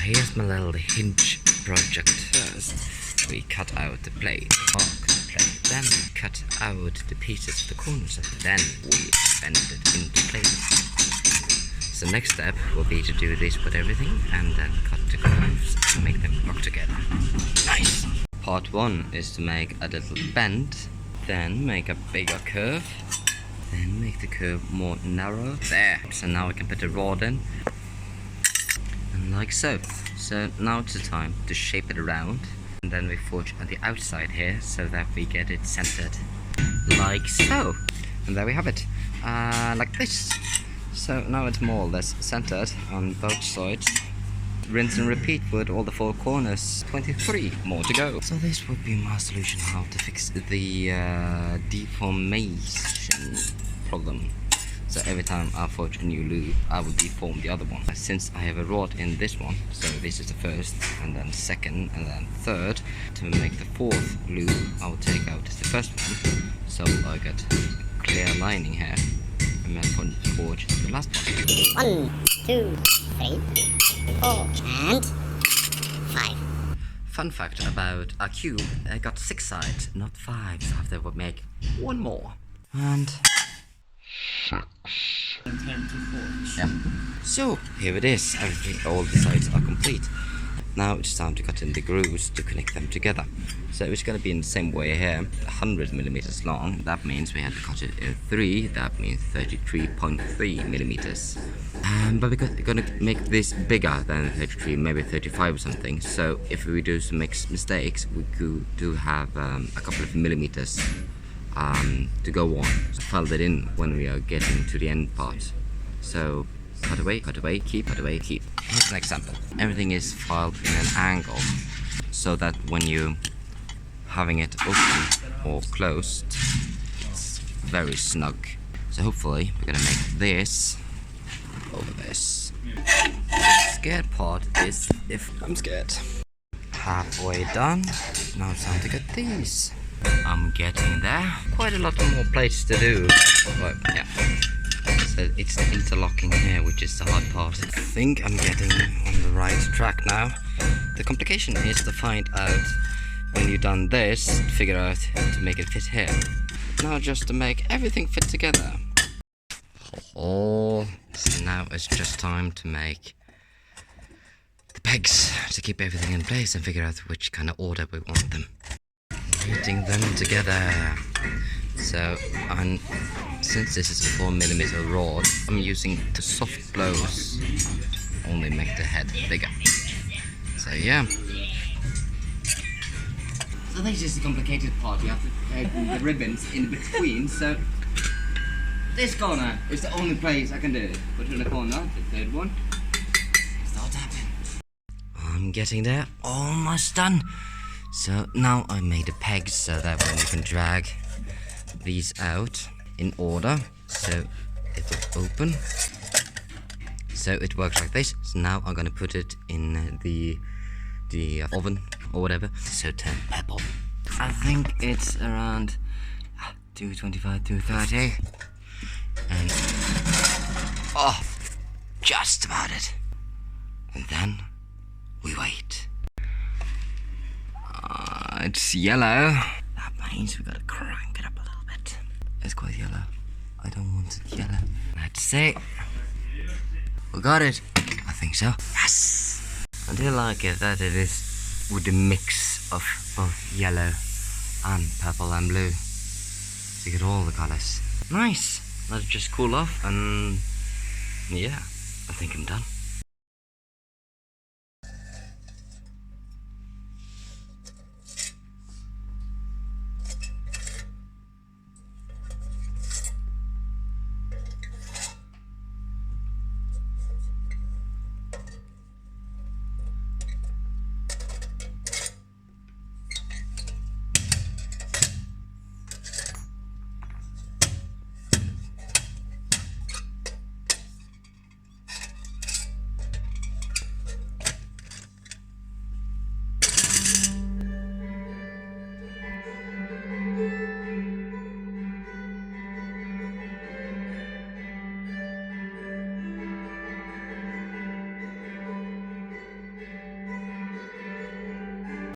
here's my little hinge project. First, we cut out the plate, then we cut out the pieces of the corners, and then we bend it into place. So next step will be to do this with everything, and then cut the grooves and make them work together. Nice! Part 1 is to make a little bend, then make a bigger curve, then make the curve more narrow. There! So now we can put the rod in, and like so. So now it's the time to shape it around, and then we forge on the outside here so that we get it centered, like so. And there we have it, like this. So now it's more or less centered on both sides. Rinse and repeat with all the 4 corners. 23 more to go. So this would be my solution how to fix the deformation problem. So every time I forge a new loop, I will deform the other one. Since I have a rod in this one, so this is the first, and then second, and then third. To make the 4th loop, I will take out the first one, so I get a clear lining here. And then forge the last one. 1, 2, 3, 4, and 5. Fun fact about a cube, I got 6 sides, not 5, so I have to make 1 more. And 6. And 10 to 4. Yeah. So here it is, everything, all the sides are complete. Now it's time to cut in the grooves to connect them together. So it's going to be in the same way here, 100 millimeters long. That means we have to cut it in 3. That means 33.3 millimeters. But we're going to make this bigger than 33, maybe 35 or something. So if we do some mistakes, we do have a couple of millimeters to go on. So file that in when we are getting to the end part. So cut away, keep, cut away, keep. Here's an example. Everything is filed in an angle so that when you having it open or closed, it's very snug. So hopefully we're gonna make this over this. The scared part is if I'm scared. Halfway done. Now it's time to get these. I'm getting there. Quite a lot more plates to do. But yeah. So it's the interlocking here, which is the hard part. I think I'm getting on the right track now. The complication is to find out when you've done this, figure out how to make it fit here. Now just to make everything fit together. Oh, so now it's just time to make the pegs to keep everything in place and figure out which kind of order we want them. Putting them together. So, since this is a 4mm rod, I'm using the soft blows to only make the head bigger. So yeah. So this is the complicated part. You have to peg the ribbons in between. So this corner is the only place I can do it. Put it in the corner, the 3rd one. Start tapping. I'm getting there, almost done. So now I made the pegs so that when you can drag these out in order, so it will open. So it works like this. So now I'm gonna put it in the oven or whatever. So turn purple. I think it's around 225, 230, and oh, just about it. And then we wait. It's yellow. That means we gotta crank it up a little bit. It's quite yellow. I don't want it yellow. That's it. We got it. I think so. Yes! I do like it that it is with the mix of both yellow and purple and blue. So you get all the colours. Nice. Let it just cool off and yeah, I think I'm done.